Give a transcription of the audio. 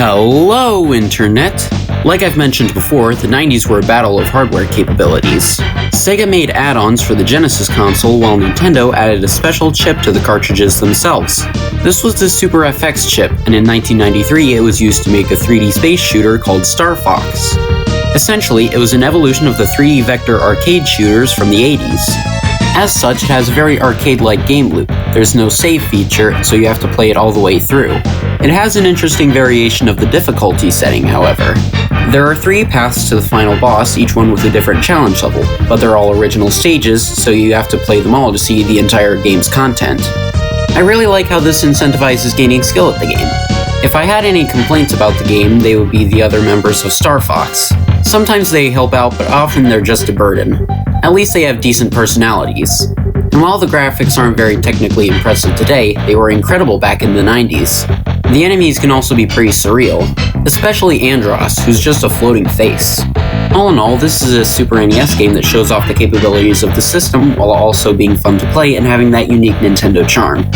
Hello, Internet! Like I've mentioned before, the 90s were a battle of hardware capabilities. Sega made add-ons for the Genesis console, while Nintendo added a special chip to the cartridges themselves. This was the Super FX chip, and in 1993 it was used to make a 3D space shooter called Star Fox. Essentially, it was an evolution of the 3D vector arcade shooters from the 80s. As such, it has a very arcade-like game loop. There's no save feature, so you have to play it all the way through. It has an interesting variation of the difficulty setting, however. There are 3 paths to the final boss, each one with a different challenge level, but they're all original stages, so you have to play them all to see the entire game's content. I really like how this incentivizes gaining skill at the game. If I had any complaints about the game, they would be the other members of Star Fox. Sometimes they help out, but often they're just a burden. At least they have decent personalities. And while the graphics aren't very technically impressive today, they were incredible back in the 90s. The enemies can also be pretty surreal, especially Andross, who's just a floating face. All in all, this is a Super NES game that shows off the capabilities of the system while also being fun to play and having that unique Nintendo charm.